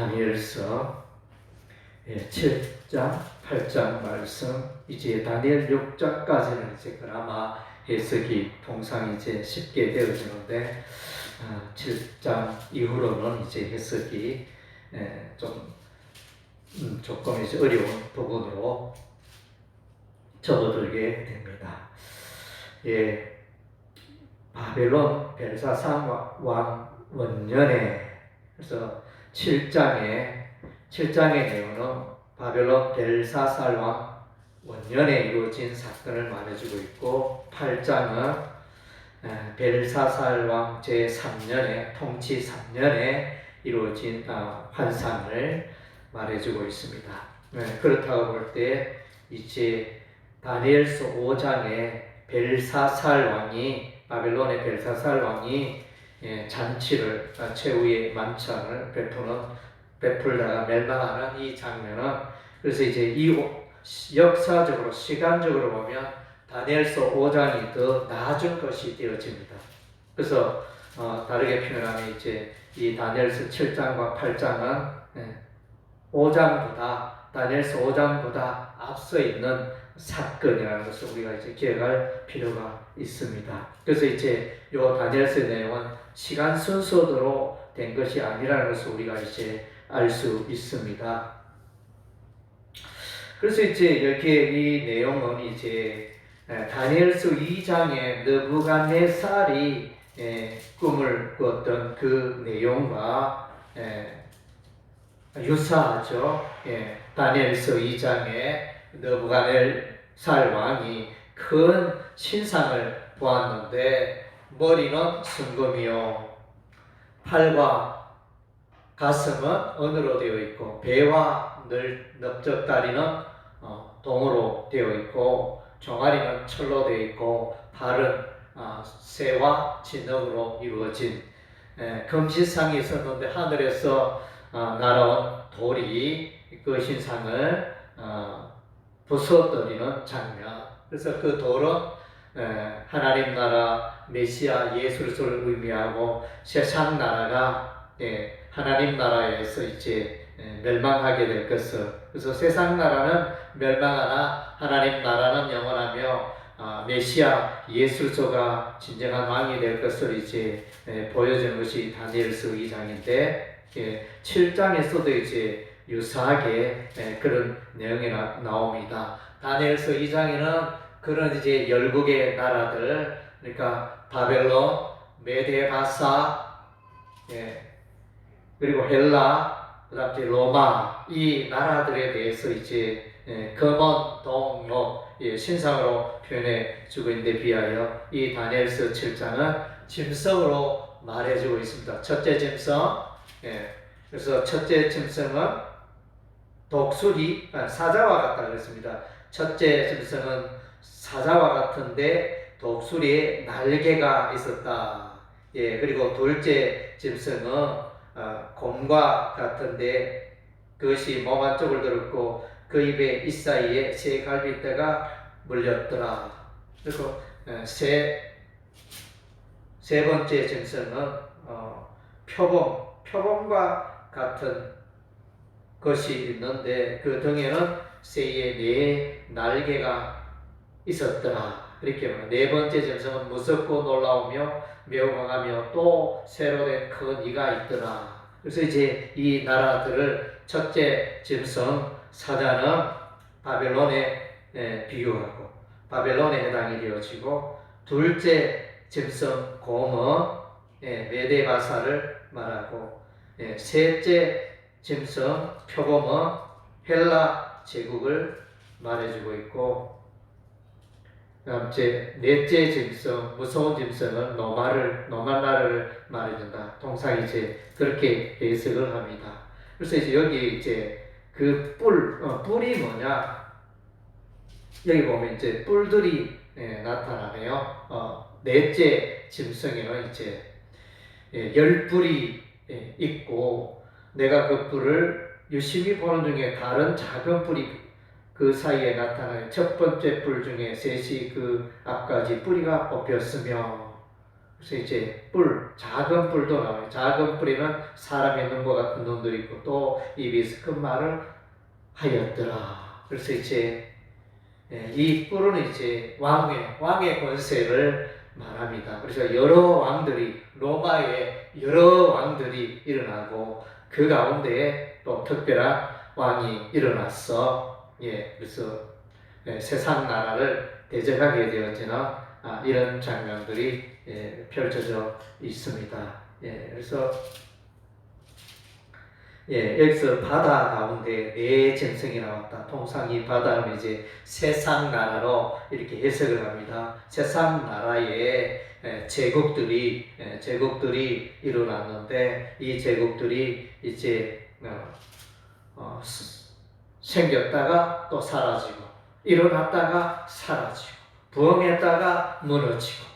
다니엘서 7장, 8장 말씀, 이제 다니엘 6장까지는 이제 그나마 해석이 통상 이제 쉽게 되어지는데 7장 이후로는 이제 해석이 조금 이제 어려운 부분으로 접어들게 됩니다. 바벨론 벨사산 왕 원년에, 그래서 7장의 내용은 바벨론 벨사살 왕 원년에 이루어진 사건을 말해주고 있고, 8장은 벨사살 왕 제3년에 통치 3년에 이루어진 환상을 말해주고 있습니다. 그렇다고 볼 때 이제 다니엘서 5장에 벨사살 왕이, 바벨론의 벨사살 왕이 잔치를, 최후의 만찬을 베풀다가 멸망하는 이 장면은, 그래서 이제 이 역사적으로 시간적으로 보면 다니엘서 5장이 더 나아진 것이 되어집니다. 그래서 다르게 표현하면 이제 이 다니엘서 7장과 8장은 5장보다, 다니엘서 5장보다 앞서 있는 사건이라는 것을 우리가 이제 기억할 필요가 있습니다. 그래서 이제 이 다니엘서의 내용은 시간 순서대로 된 것이 아니라는 것을 우리가 이제 알 수 있습니다. 그래서 이제 이렇게 이 내용은 이제 다니엘서 2장에 느부갓네살이 꿈을 꾸었던 그 내용과 유사하죠. 다니엘서 2장에 느부갓네살 왕이 큰 신상을 보았는데, 머리는 순금이요, 팔과 가슴은 은으로 되어 있고, 배와 넓적다리는 동으로 되어 있고, 종아리는 철로 되어 있고, 발은 쇠와 진흙으로 이루어진 금신상이 있었는데, 하늘에서 날아온 돌이 그 신상을 부서뜨리는 장면. 그래서 그 돌은 하나님 나라 메시아 예수 그리스도를 의미하고, 세상 나라가 하나님 나라에서 이제 멸망하게 될 것을, 그래서 세상 나라는 멸망하나 하나님 나라는 영원하며 메시아 예수 그리스도가 진정한 왕이 될 것을 이제 보여주는 것이 다니엘서 2장인데, 7장에서도 이제 유사하게 그런 내용이 나옵니다. 다니엘서 2장에는 그런 이제 열국의 나라들, 그러니까 바벨론, 메데바사, 그리고 헬라, 그다음 이제 로마, 이 나라들에 대해서 이제 금은 동로 신상으로 표현해 주고 있는데 비하여 이 다니엘서 7장은 짐승으로 말해주고 있습니다. 첫째 짐승, 그래서 첫째 짐승은 독수리, 사자와 같다 그랬습니다. 첫째 짐승은 사자와 같은데 독수리에 날개가 있었다. 그리고 둘째 짐승은 곰과 같은데 그것이 몸 한쪽을 들었고 그 입에 이사이에 새 갈빗대가 물렸더라. 그리고 세 번째 짐승은 표범과 같은 것이 있는데 그 등에는 새의 네 날개가 있었더라. 이렇게 말합니다. 네 번째 짐승은 무섭고 놀라우며 매우 강하며 또 새로 된 큰 이가 있더라. 그래서 이제 이 나라들을 첫째 짐승 사자는 바벨론에 비유하고 바벨론에 해당이 되어지고, 둘째 짐승 곰은 메데바사를 말하고, 셋째 짐승 표범은 헬라 제국을 말해주고 있고, 넷째 짐승, 무서운 짐승은 노만나라를 말해준다. 통상 이제 그렇게 해석을 합니다. 그래서 이제 여기 이제 그 뿔이 뭐냐? 여기 보면 이제 뿔들이 나타나네요. 넷째 짐승에는 이제 10뿔이 있고, 내가 그 뿔을 유심히 보는 중에 다른 작은 뿔이 그 사이에 나타나요. 첫 번째 뿔 중에 셋이 그 앞까지 뿌리가 뽑혔으며, 그래서 이제 작은 뿔도 나와요. 작은 뿔에는 사람의 눈과 같은 눈들이 있고 또 입이 큰 말을 하였더라. 그래서 이제 이 뿔은 이제 왕의 권세를 말합니다. 그래서 여러 왕들이 로마의 여러 왕들이 일어나고 그 가운데에 또 특별한 왕이 일어났어. 그래서 세상 나라를 대적하게 되어지는 이런 장면들이 펼쳐져 있습니다. 그래서 여기서 바다 가운데 네 짐승이 나왔다. 통상 이 바다는 이제 세상 나라로 이렇게 해석을 합니다. 세상 나라에 제국들이 일어났는데 이 제국들이 이제 생겼다가 또 사라지고 일어났다가 사라지고 부흥했다가 무너지고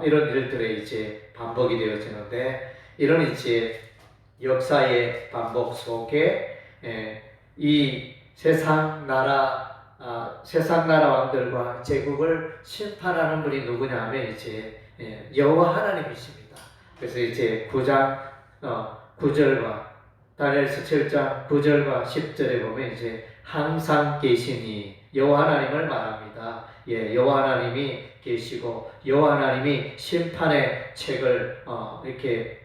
이런 일들의 이제 반복이 되어지는데 이런 이제 역사의 반복 속에 이 세상 나라 왕들과 제국을 심판하는 분이 누구냐면 이제 여호와 하나님이십니다. 그래서 이제 9장 9절과 다니엘서 7장 9절과 10절에 보면 이제 항상 계시니 여호와 하나님을 말합니다. 여호와 하나님이 계시고 여호와 하나님이 심판의 책을 이렇게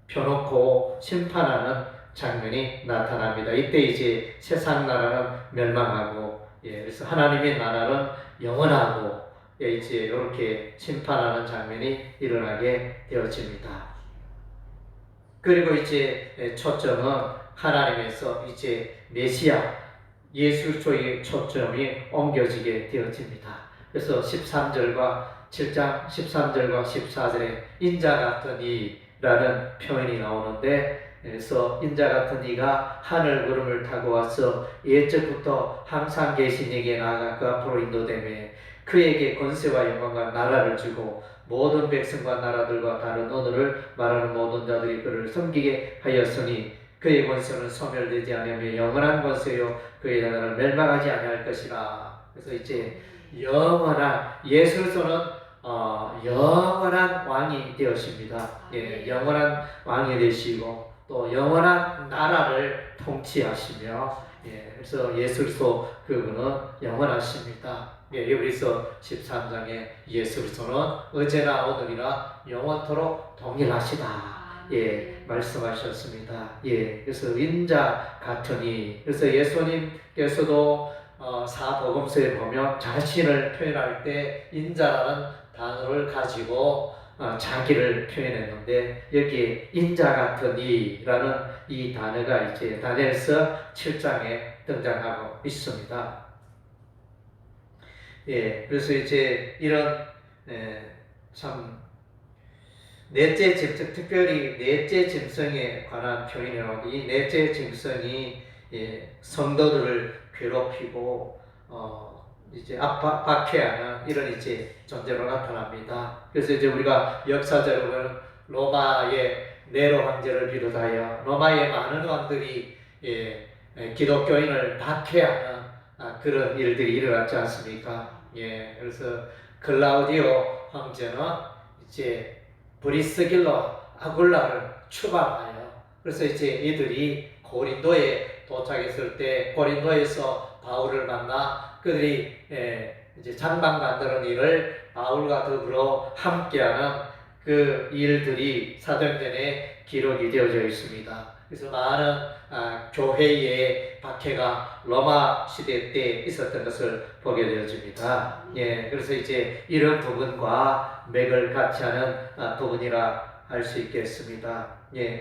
펴놓고 심판하는 장면이 나타납니다. 이때 이제 세상 나라는 멸망하고 그래서 하나님의 나라는 영원하고 이제 이렇게 심판하는 장면이 일어나게 되어집니다. 그리고 이제 초점은 하나님에서 이제 메시아 예수 그리스도의 초점이 옮겨지게 되어집니다. 그래서 13절과 7장 13절과 14절에 인자 같은 이라는 표현이 나오는데 그래서 인자 같은 이가 하늘 구름을 타고 와서 옛적부터 항상 계신 이에게 나아가 그 앞으로 인도되며 그에게 권세와 영광과 나라를 주고 모든 백성과 나라들과 다른 언어를 말하는 모든 자들이 그를 섬기게 하였으니 그의 권세는 소멸되지 아니하며 영원한 권세요 그의 나라는 멸망하지 아니할 것이라. 그래서 이제 영원한 예수 그리스도는 영원한 왕이 되었습니다. 영원한 왕이 되시고 또 영원한 나라를 통치하시며 그래서 예수 그리스도 그분은 영원하십니다. 히브리서 13장에 예수 그리스도는 어제나 오늘이나 영원토록 동일하시다. 말씀하셨습니다. 그래서 인자 같으니 그래서 예수님께서도 사복음서에 보면 자신을 표현할 때 인자라는 단어를 가지고 자기를 표현했는데 여기에 인자 같으니라는 이 단어가 이제 다니엘서 7장에 등장하고 있습니다. 그래서 이제 이런 참 넷째 짐승, 특별히 넷째 짐승에 관한 표현이 나오는데 이 넷째 짐승이 성도들을 괴롭히고 이제 박해하는 이런 이제 존재로 나타납니다. 그래서 이제 우리가 역사적으로 보면 로마의 네로 황제를 비롯하여 로마의 많은 왕들이 기독교인을 박해하는 그런 일들이 일어났지 않습니까? 그래서 클라우디오 황제는 이제 브리스길라 아굴라를 추방하여 그래서 이제 이들이 고린도에 도착했을 때 고린도에서 바울을 만나 그들이 이제 장막 만드는 일을 바울과 더불어 함께하는 그 일들이 사도행전에 기록이 되어져 있습니다. 그래서 많은 교회의 박해가 로마 시대 때 있었던 것을 보게 되어집니다. 그래서 이제 이런 부분과 맥을 같이 하는 부분이라 할 수 있겠습니다.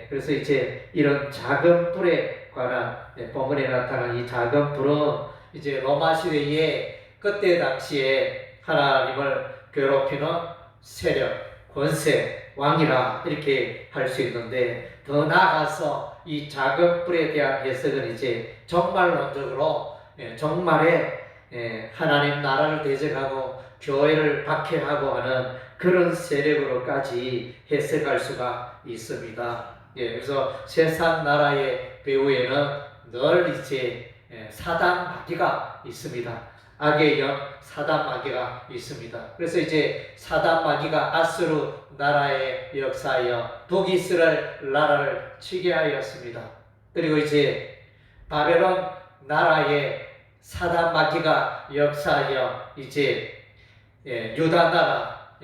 그래서 이제 이런 작은 뿔에 관한 본문에 나타난 이 작은 뿔은 이제 로마 시대에 그때 당시에 하나님을 괴롭히는 세력, 권세, 왕이라 이렇게 할 수 있는데 더 나아가서 이 작은 뿔에 대한 해석은 이제 정말론적으로 정말의 하나님 나라를 대적하고 교회를 박해하고 하는 그런 세력으로까지 해석할 수가 있습니다. 그래서 세상 나라의 배후에는 늘 이제 사단 마귀가 있습니다. 악의 영 사단 마귀가 있습니다. 그래서 이제 사단 마귀가 아수르 나라에 역사하여 북이스라엘 나라를 치게 하였습니다. 그리고 이제 바벨론 나라에 사단 마귀가 역사하여 이제 유다 나라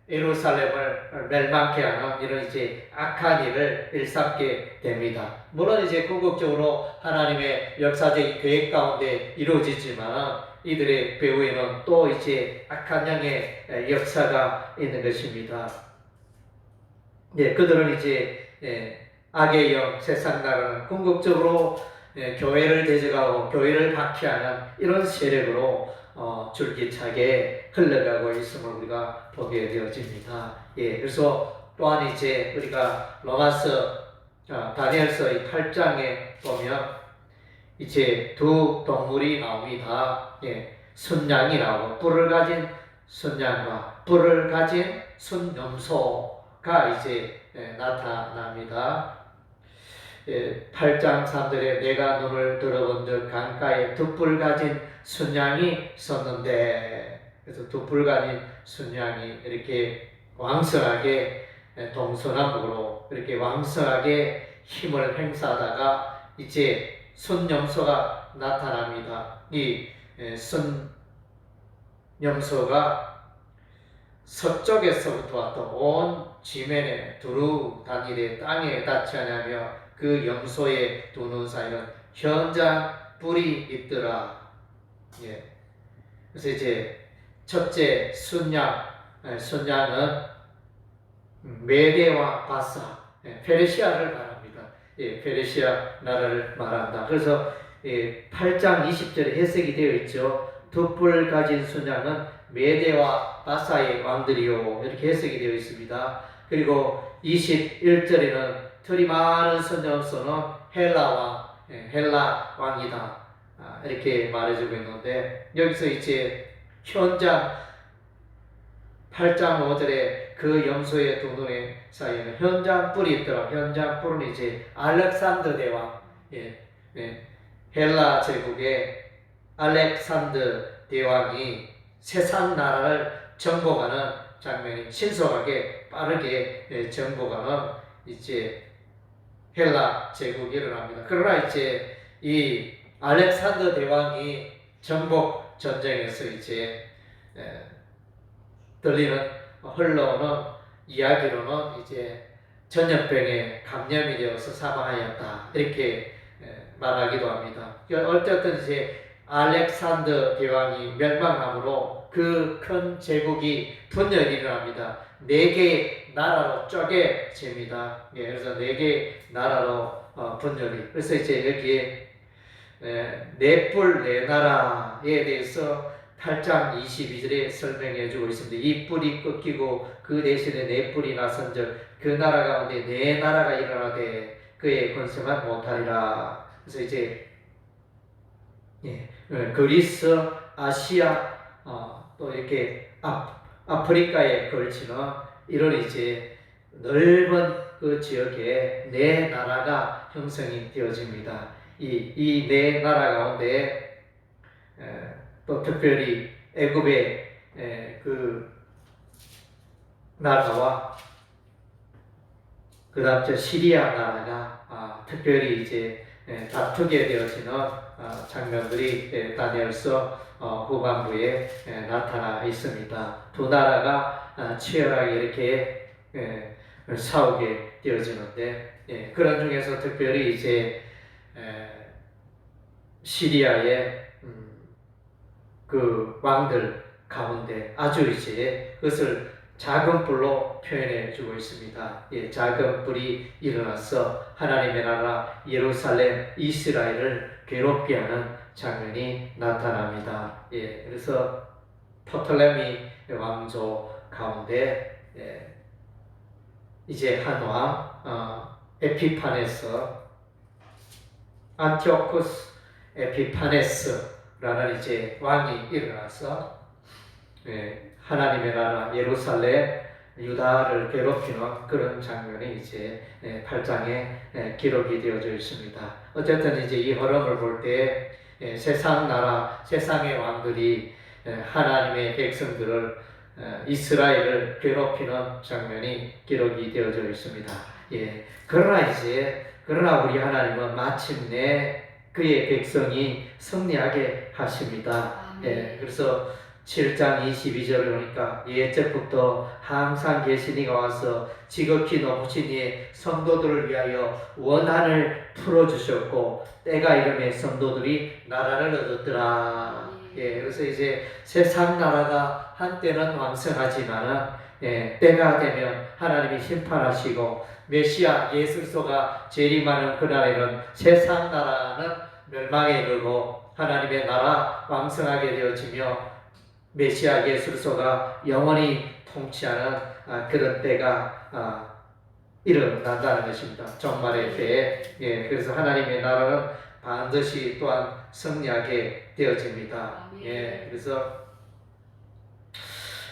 예루살렘을 멸망케 하는 이런 이제 악한 일을 일삼게 됩니다. 물론 이제 궁극적으로 하나님의 역사적인 계획 가운데 이루어지지만 이들의 배후에는 또 이제 악한 영의 역사가 있는 것입니다. 그들은 이제 악의 영, 세상 나라는 궁극적으로 교회를 대적하고 교회를 박해하는 이런 세력으로 줄기차게 흘러가고 있음을 우리가 보게 되어집니다. 그래서 또한 이제 우리가 로마서 다니엘서 8장에 보면 이제 두 동물이 나옵니다. 순양이 나오고 뿔을 가진 순양과 뿔을 가진 순염소가 이제 나타납니다. 8장 3절에 내가 눈을 들어본즉 강가에 두 뿔 가진 순양이 섰는데, 그래서 두 뿔 가진 순양이 이렇게 왕성하게 동서남북으로 이렇게 왕성하게 힘을 행사하다가 이제 순염소가 나타납니다. 이 순염소가 서쪽에서부터 왔던 온 지면에 두루 다니되 땅에 닿지 않으며 그 염소의 두 눈 사이는 현장 뿔이 있더라. 그래서 이제 첫째 순양은 메대와 바사, 페르시아를 말합니다. 페르시아 나라를 말한다. 그래서 8장 20절에 해석이 되어 있죠. 두 뿔 가진 순양은 메대와 바사의 왕들이요, 이렇게 해석이 되어 있습니다. 그리고 21절에는 털이 많은 순염소는 헬라 왕이다, 이렇게 말해주고 있는데, 여기서 이제 현장 8장 5절에 그 염소의 두 눈의 사이에는 현장 뿔이 있더라. 현장 뿔은 이제 알렉산더 대왕, 헬라 제국의 알렉산더 대왕이 세상 나라를 정복하는 장면이 신속하게 빠르게 정복하는 이제 헬라 제국이 일어납니다. 그러나 이제 이 알렉산더 대왕이 정복 전쟁에서 이제 흘러오는 이야기로는 이제 전염병에 감염이 되어서 사망하였다, 이렇게 말하기도 합니다. 어쨌든 이제 알렉산더 대왕이 멸망함으로 그 큰 제국이 분열이 일어납니다. 4개의 나라로 쪼개집니다. 그래서 4개의 나라로 분열이. 그래서 이제 여기에 네 뿔 네 나라에 대해서 8장 22절에 설명해 주고 있습니다. 이 뿔이 꺾이고 그 대신에 네 뿔이 나선즉 그 나라 가운데 네 나라가 일어나되 그의 권세만 못하리라. 그래서 이제 그리스, 아시아, 또 이렇게 아프리카에 걸치는 이런 이제 넓은 그 지역에 네 나라가 형성이 되어집니다. 이 네 나라 가운데 또 특별히 애굽의 그 나라와 그 다음 시리아 나라가 특별히 이제 다투게 되어지는 장면들이 다니엘서 후반부에 나타나 있습니다. 두 나라가 치열하게 이렇게 싸우게 되어지는데, 그런 중에서 특별히 이제 시리아의 그 왕들 가운데 아주 이제 그것을 작은 뿔로 표현해 주고 있습니다. 작은 뿔이 일어나서 하나님의 나라 예루살렘 이스라엘을 괴롭게 하는 장면이 나타납니다. 그래서 토틀레미 왕조 가운데 이제 한 왕 에피파네스, 안티오쿠스 에피파네스라는 이제 왕이 일어나서 하나님의 나라 예루살렘 유다를 괴롭히는 그런 장면이 이제 8장에 기록이 되어져 있습니다. 어쨌든 이제 이 흐름을 볼 때 세상 나라, 세상의 왕들이 하나님의 백성들을 이스라엘을 괴롭히는 장면이 기록이 되어져 있습니다. 그러나 우리 하나님은 마침내 그의 백성이 승리하게 하십니다. 그래서 7장 22절을 보니까 옛적부터 항상 계신 이가 와서 지극히 높으신 이의 성도들을 위하여 원한을 풀어주셨고 때가 이름에 성도들이 나라를 얻었더라. 그래서 이제 세상 나라가 한때는 왕성하지만은 때가 되면 하나님이 심판하시고 메시아 예수 그리스도가 재림하는 그날에는 세상 나라는 멸망에 이르고 하나님의 나라 왕성하게 되어지며 메시아 예수 그리스도가 영원히 통치하는 그런 때가 일어난다는 것입니다. 종말의 때에. 그래서 하나님의 나라는 반드시 또한 승리하게 되어집니다. 그래서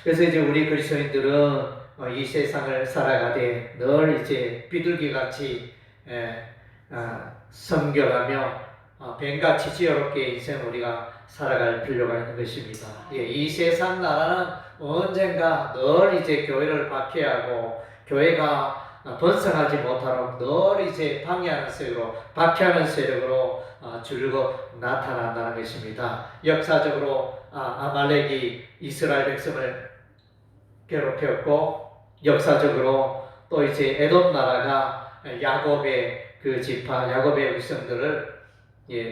이제 우리 그리스도인들은 이 세상을 살아가되 늘 이제 비둘기같이 성결하며 뱀같이 지혜롭게 인생 우리가 살아갈 필요가 있는 것입니다. 이 세상 나라는 언젠가 늘 이제 교회를 박해하고 교회가 번성하지 못하도록 늘 이제 방해하는 세력으로 박해하는 세력으로 줄곧 나타난다는 것입니다. 역사적으로 아말렉이 이스라엘 백성을 괴롭혔고 역사적으로 또 이제 에돔 나라가 야곱의 그 지파 야곱의 백성들을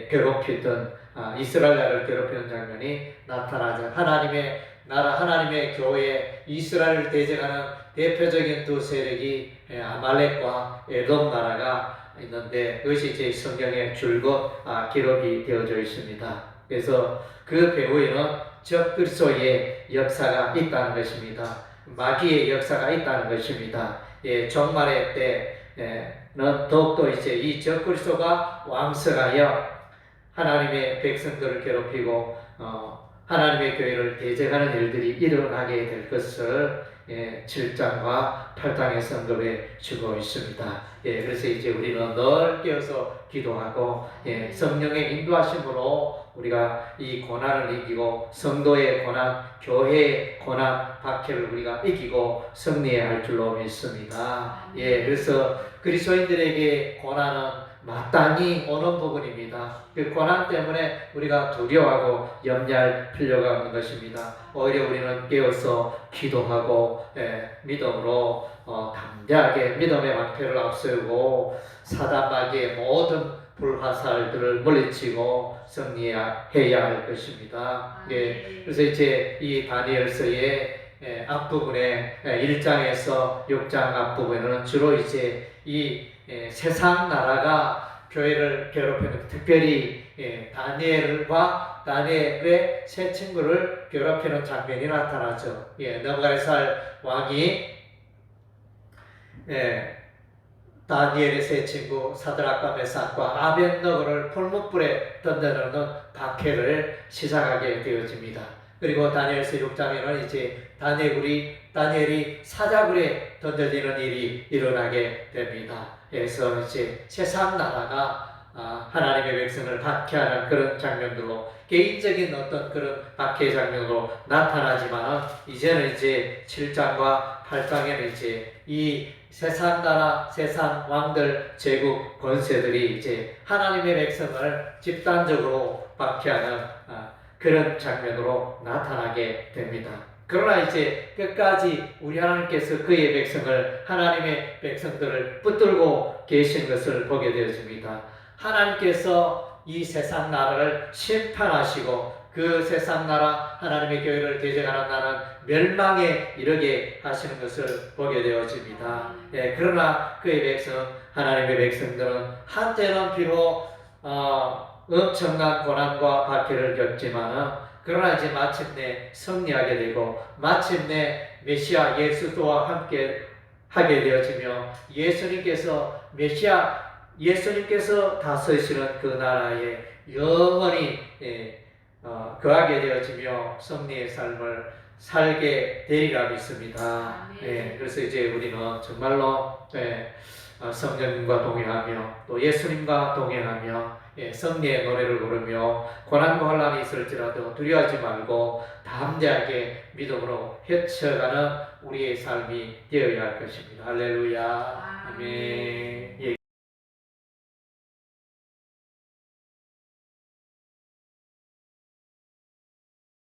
괴롭히던 이스라엘 나라를 괴롭히는 장면이 나타나죠. 하나님의 나라 하나님의 교회 이스라엘을 대적하는 대표적인 두 세력이 아말렉과 에돔 나라가 있는데 그것이 이제 성경에 줄곧 기록이 되어져 있습니다. 그래서 그 배후에는 적그리스도의 역사가 있다는 것입니다. 마귀의 역사가 있다는 것입니다. 종말의 때는 더욱더 이제 이 적그리스도가 왕성하여 하나님의 백성들을 괴롭히고 하나님의 교회를 대적하는 일들이 일어나게 될 것을 7장과 8장에서 언급해 주고 있습니다. 그래서 이제 우리는 늘 깨어서 기도하고 성령의 인도하심으로 우리가 이 고난을 이기고 성도의 고난, 교회의 고난, 박해를 우리가 이기고 승리해야 할 줄로 믿습니다. 그래서 그리스도인들에게 고난은 마땅히 오는 부분입니다. 그 고난 때문에 우리가 두려워하고 염려할 필요가 없는 것입니다. 오히려 우리는 깨어서 기도하고 믿음으로 담대하게 믿음의 방패를 앞세우고 사단마귀의 모든 불화살들을 물리치고 승리해야 할 것입니다. 그래서 이제 이 다니엘서의 앞부분에 1장에서 6장 앞부분에는 주로 이제 이 세상 나라가 교회를 괴롭히는 특별히 다니엘과 다니엘의 세 친구를 괴롭히는 장면이 나타나죠. 느부갓네살 왕이 다니엘의 세 친구 사드락과 메삭과 아벳느고를 풀무불에 던져넣는 박해를 시작하게 되어집니다. 그리고 다니엘서 6장에는 이제 다니엘이 사자굴에 던져지는 일이 일어나게 됩니다. 그래서 이제 세상 나라가 하나님의 백성을 박해하는 그런 장면들로 개인적인 어떤 그런 박해 장면으로 나타나지만 이제는 이제 7장과 8장에는 이제 이 세상 나라, 세상 왕들, 제국, 권세들이 이제 하나님의 백성을 집단적으로 박해하는 그런 장면으로 나타나게 됩니다. 그러나 이제 끝까지 우리 하나님께서 그의 백성을 하나님의 백성들을 붙들고 계신 것을 보게 되어집니다. 하나님께서 이 세상 나라를 심판하시고 그 세상 나라 하나님의 교회를 대적하는 나라는 멸망에 이르게 하시는 것을 보게 되어집니다. 그러나 그의 백성 하나님의 백성들은 한때는 비록 엄청난 고난과 박해를 겪지만 그러나 이제 마침내 승리하게 되고 마침내 메시아 예수와 함께 하게 되어지며 예수님께서 다스리시는 그 나라에 영원히 거하게 되어지며 승리의 삶을 살게 되리라 믿습니다. 그래서 이제 우리는 정말로 성령님과 동행하며 또 예수님과 동행하며 승리의 노래를 부르며 고난과 혼란이 있을지라도 두려워하지 말고 담대하게 믿음으로 헤쳐가는 우리의 삶이 되어야 할 것입니다. 할렐루야. 아멘.